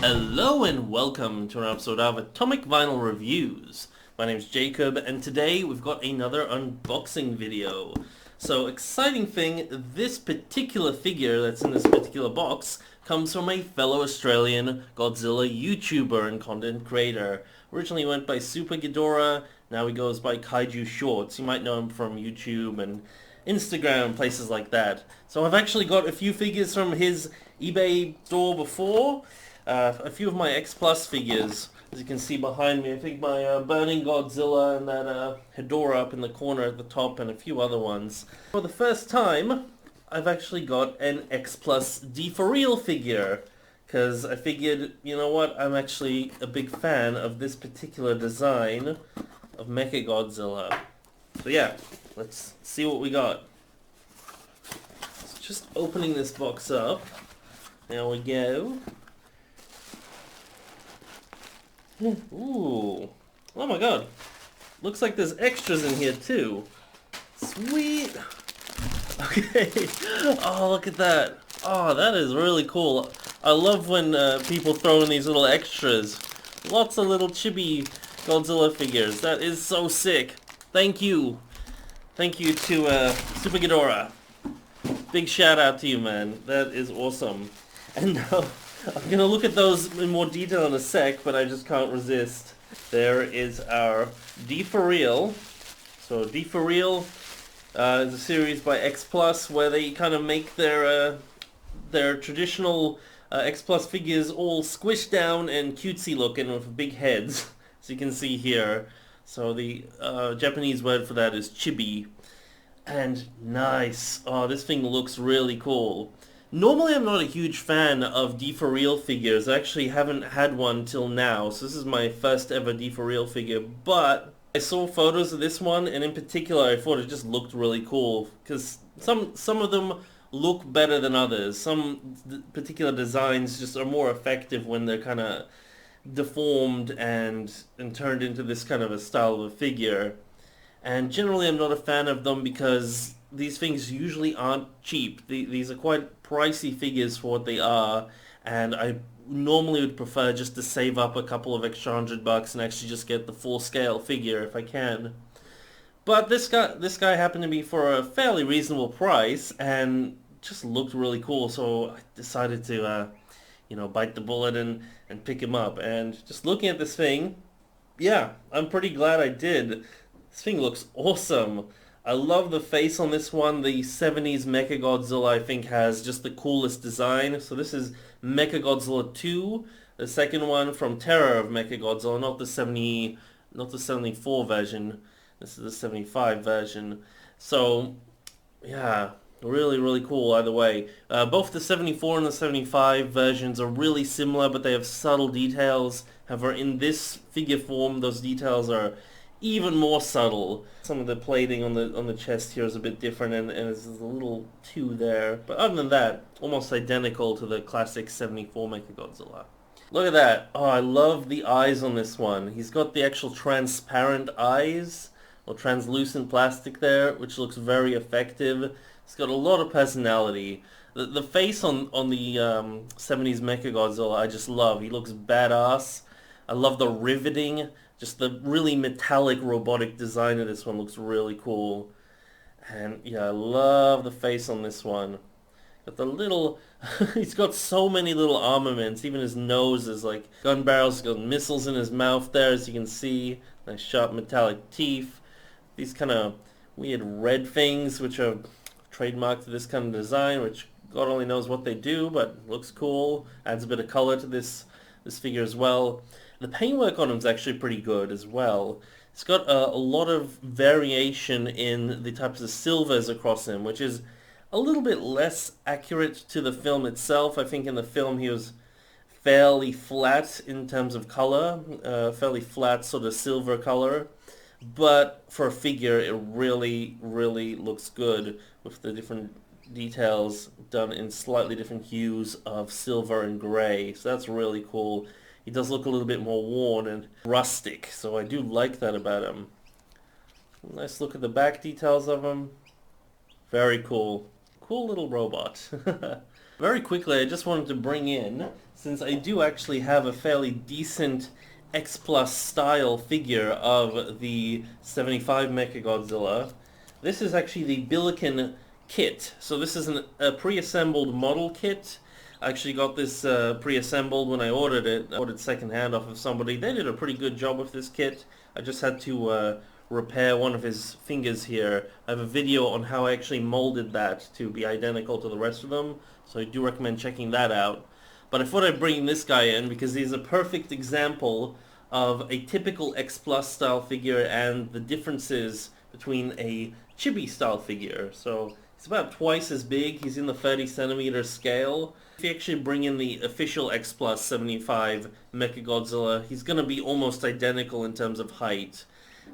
Hello and welcome to an episode of Atomic Vinyl Reviews. My name's Jacob and today we've got another unboxing video. So exciting thing, this particular figure that's in this particular box comes from a fellow Australian Godzilla YouTuber and content creator. Originally went by Super Ghidorah, now he goes by Kaiju Shorts. You might know him from YouTube and Instagram, places like that. So I've actually got a few figures from his eBay store before. A few of my X-Plus figures, as you can see behind me. I think my Burning Godzilla and that Hedorah up in the corner at the top and a few other ones. For the first time, I've actually got an X-Plus Deforeal figure. Because I figured, you know what, I'm actually a big fan of this particular design of MechaGodzilla. So yeah, let's see what we got. So just opening this box up. There we go. Ooh. Oh my god. Looks like there's extras in here too. Sweet. Okay. Oh, look at that. Oh, that is really cool. I love when people throw in these little extras. Lots of little chibi Godzilla figures. That is so sick. Thank you. Thank you to Super Ghidorah. Big shout out to you, man. That is awesome. And now I'm going to look at those in more detail in a sec, but I just can't resist. There is our Deforeal. So Deforeal is a series by X-Plus where they kind of make their traditional X-Plus figures all squished down and cutesy looking with big heads, as you can see here. So the Japanese word for that is chibi. And nice. Oh, this thing looks really cool. Normally I'm not a huge fan of Deforeal figures. I actually haven't had one till now, so this is my first ever Deforeal figure, but I saw photos of this one, and in particular I thought it just looked really cool, because some of them look better than others. Some particular designs just are more effective when they're kind of deformed and turned into this kind of a style of a figure. And generally I'm not a fan of them because these things usually aren't cheap. These are quite pricey figures for what they are, and I normally would prefer just to save up a couple of extra $100 and actually just get the full scale figure if I can. But this guy happened to be for a fairly reasonable price and just looked really cool, so I decided to bite the bullet and pick him up. And just looking at this thing, yeah, I'm pretty glad I did. This thing looks awesome. I love the face on this one. The 70s MechaGodzilla, I think, has just the coolest design. So this is MechaGodzilla 2, the second one from Terror of MechaGodzilla, not the 74 version. This is the 75 version. So, yeah, really, really cool either way. Both the 74 and the 75 versions are really similar, but they have subtle details. However, in this figure form, those details are even more subtle. Some of the plating on the chest here is a bit different, and there's a little 2 there. But other than that, almost identical to the classic 74 MechaGodzilla. Look at that. Oh, I love the eyes on this one. He's got the actual transparent eyes, or translucent plastic there, which looks very effective. It's got a lot of personality. The face on the 70s MechaGodzilla I just love. He looks badass. I love the riveting. Just the really metallic robotic design of this one looks really cool. And yeah, I love the face on this one. Got the little... he's got so many little armaments. Even his nose is like gun barrels. He's got missiles in his mouth there, as you can see. Nice sharp metallic teeth. These kind of weird red things, which are trademarked to this kind of design, which God only knows what they do, but looks cool. Adds a bit of color to this figure as well. The paintwork on him is actually pretty good as well. It's got a lot of variation in the types of silvers across him, which is a little bit less accurate to the film itself. I think in the film he was fairly flat in terms of color, fairly flat sort of silver color. But for a figure, it really, really looks good with the different details done in slightly different hues of silver and gray. So that's really cool. He does look a little bit more worn and rustic, so I do like that about him. Nice look at the back details of him. Very cool. Cool little robot. Very quickly, I just wanted to bring in, since I do actually have a fairly decent X-Plus style figure of the 75 MechaGodzilla. This is actually the Billiken kit. So this is a pre-assembled model kit. I actually got this pre-assembled when I ordered it. I ordered second-hand off of somebody. They did a pretty good job with this kit. I just had to repair one of his fingers here. I have a video on how I actually molded that to be identical to the rest of them, so I do recommend checking that out. But I thought I'd bring this guy in because he's a perfect example of a typical X-Plus style figure and the differences between a chibi style figure. So he's about twice as big. He's in the 30 centimeter scale. If you actually bring in the official X-Plus 75 MechaGodzilla, he's going to be almost identical in terms of height.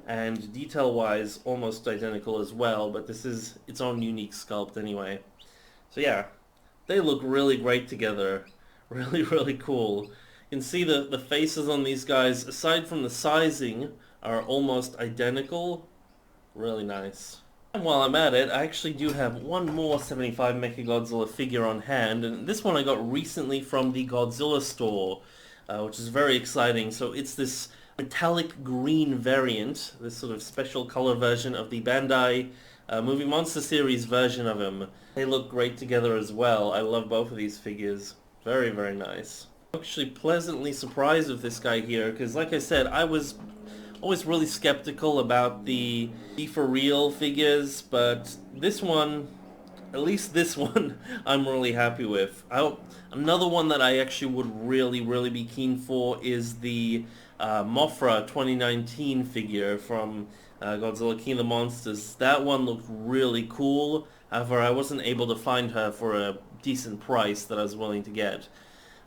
And detail-wise, almost identical as well, but this is its own unique sculpt anyway. So yeah, they look really great together. Really, really cool. You can see the faces on these guys, aside from the sizing, are almost identical. Really nice. And while I'm at it, I actually do have one more 75 MechaGodzilla figure on hand, and this one I got recently from the Godzilla store, which is very exciting. So it's this metallic green variant, this sort of special color version of the Bandai Movie Monster Series version of him. They look great together as well. I love both of these figures. Very, very nice. I'm actually pleasantly surprised with this guy here, because like I said, I was always really skeptical about the Deforeal figures, but this one, at least this one, I'm really happy with. Another one that I actually would really, really be keen for is the Mothra 2019 figure from Godzilla King of the Monsters. That one looked really cool. However, I wasn't able to find her for a decent price that I was willing to get.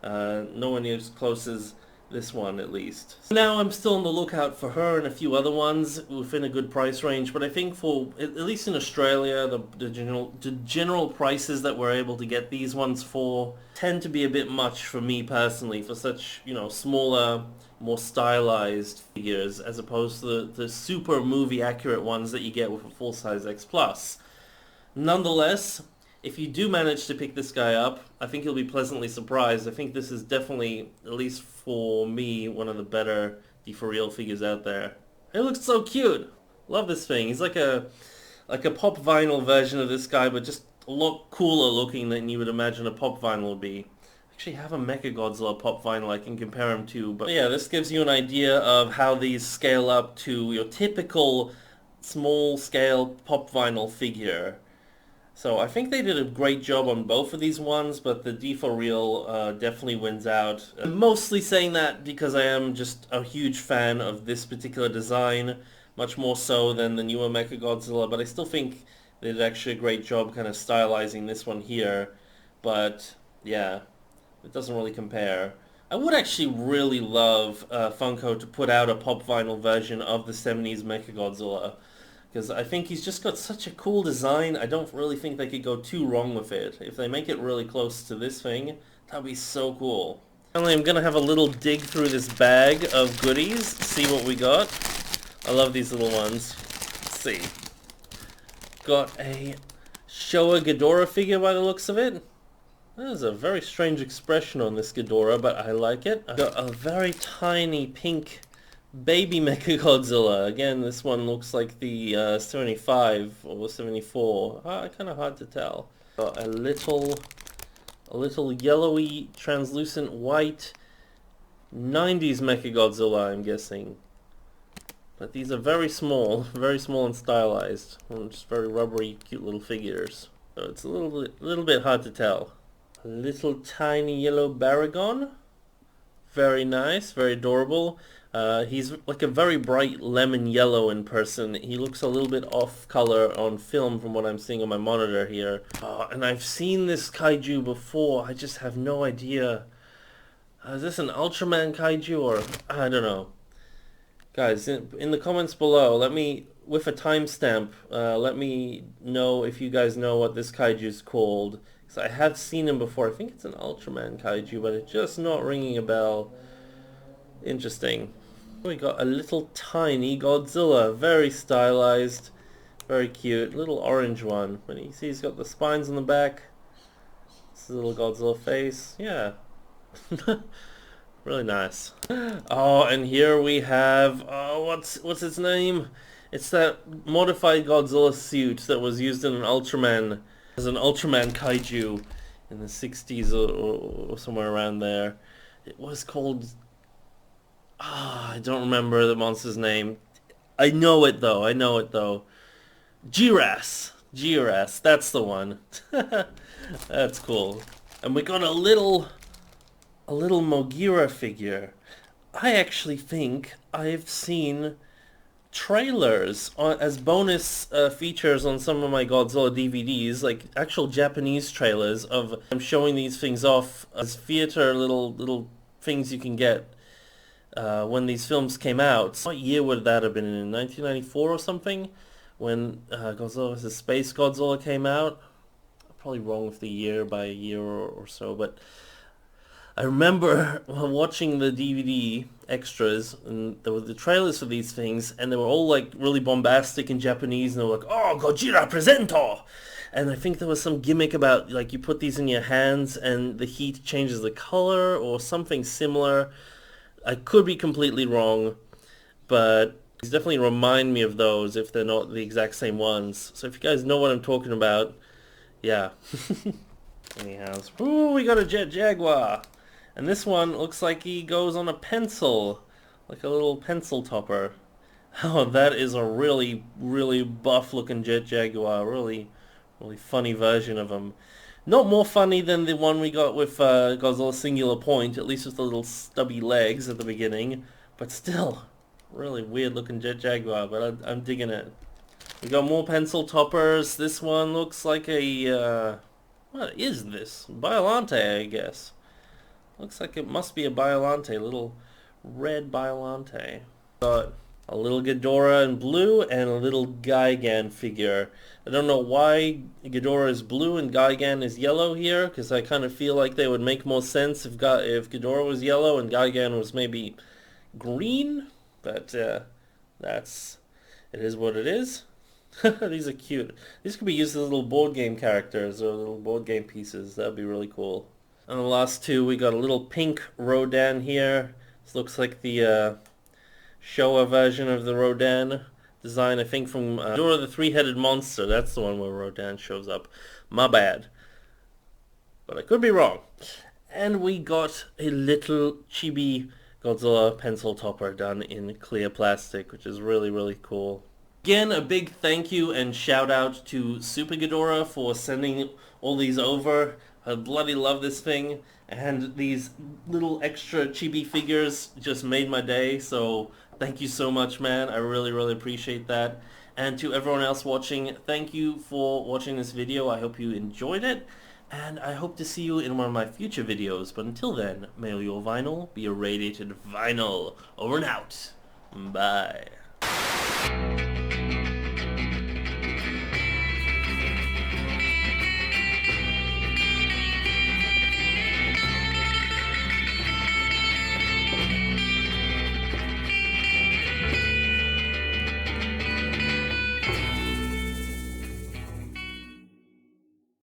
Nowhere near as close as this one, at least. Now I'm still on the lookout for her and a few other ones within a good price range, but I think for, at least in Australia, the general prices that we're able to get these ones for tend to be a bit much for me personally, for such, you know, smaller, more stylized figures, as opposed to the super movie accurate ones that you get with a full-size X-Plus. Nonetheless, if you do manage to pick this guy up, I think you'll be pleasantly surprised. I think this is definitely, at least for me, one of the better Deforeal figures out there. He looks so cute! Love this thing. He's like a pop vinyl version of this guy, but just a lot cooler looking than you would imagine a pop vinyl would be. I actually have a MechaGodzilla pop vinyl I can compare him to, but yeah, this gives you an idea of how these scale up to your typical small-scale pop vinyl figure. So I think they did a great job on both of these ones, but the Deforeal definitely wins out. I'm mostly saying that because I am just a huge fan of this particular design, much more so than the newer MechaGodzilla, but I still think they did actually a great job kind of stylizing this one here. But yeah, it doesn't really compare. I would actually really love Funko to put out a pop vinyl version of the 70s MechaGodzilla, because I think he's just got such a cool design. I don't really think they could go too wrong with it. If they make it really close to this thing, that would be so cool. Finally, I'm going to have a little dig through this bag of goodies, see what we got. I love these little ones. Let's see. Got a Showa Ghidorah figure by the looks of it. There's a very strange expression on this Ghidorah, but I like it. I've got a very tiny pink baby MechaGodzilla. Again, this one looks like the 75 or 74. Kind of hard to tell. Got a little yellowy, translucent white 90s MechaGodzilla, I'm guessing. But these are very small and stylized. Just very rubbery, cute little figures. So it's a little bit hard to tell. A little tiny yellow Baragon. Very nice, very adorable. He's like a very bright lemon yellow in person. He looks a little bit off color on film from what I'm seeing on my monitor here. And I've seen this kaiju before. I just have no idea. Is this an Ultraman kaiju or I don't know. Guys, in the comments below, let me, with a timestamp, let me know if you guys know what this kaiju is called. Because I have seen him before. I think it's an Ultraman kaiju, but it's just not ringing a bell. Interesting. We got a little tiny Godzilla, very stylized, very cute, little orange one. But you see he's got the spines on the back. This is a little Godzilla face. Yeah. Really nice. Oh, and here we have, oh, what's its name? It's that modified Godzilla suit that was used in an Ultraman, as an Ultraman kaiju in the 60s or somewhere around there. It was called, I don't remember the monster's name. I know it though, Giras. Giras, that's the one. That's cool. And we got a little Mogira figure. I actually think I've seen trailers as bonus features on some of my Godzilla DVDs, like actual Japanese trailers of I'm showing these things off as theater little things you can get when these films came out. What year would that have been, in 1994 or something, when Godzilla vs. Space Godzilla came out? I'm probably wrong with the year by a year or so, but I remember watching the DVD extras, and there were the trailers for these things, and they were all like really bombastic in Japanese, and they were like, "Oh, Gojira presento!" And I think there was some gimmick about like you put these in your hands and the heat changes the color or something similar. I could be completely wrong, but these definitely remind me of those if they're not the exact same ones. So if you guys know what I'm talking about, yeah. Anyhow, ooh, we got a Jet Jaguar. And this one looks like he goes on a pencil, like a little pencil topper. Oh, that is a really buff looking Jet Jaguar. Really funny version of him. Not more funny than the one we got with Godzilla Singular Point, at least with the little stubby legs at the beginning. But still, really weird looking Jet Jaguar, but I'm digging it. We got more pencil toppers. This one looks like a, what is this? Biolante, I guess. Looks like it must be a Biolante, little red Biolante. Got a little Ghidorah in blue and a little Gigan figure. I don't know why Ghidorah is blue and Gigan is yellow here, because I kind of feel like they would make more sense if Ghidorah was yellow and Gigan was maybe green. But it is what it is. These are cute. These could be used as little board game characters or little board game pieces. That'd be really cool. And the last two, we got a little pink Rodan here. This looks like the Showa version of the Rodan design, I think from Dora the Three-Headed Monster. That's the one where Rodan shows up. My bad. But I could be wrong. And we got a little chibi Godzilla pencil topper done in clear plastic, which is really cool. Again, a big thank you and shout out to Super Ghidorah for sending all these over. I bloody love this thing, and these little extra chibi figures just made my day, so thank you so much, man. I really appreciate that. And to everyone else watching, thank you for watching this video. I hope you enjoyed it, and I hope to see you in one of my future videos. But until then, may your vinyl be irradiated vinyl. Over and out. Bye.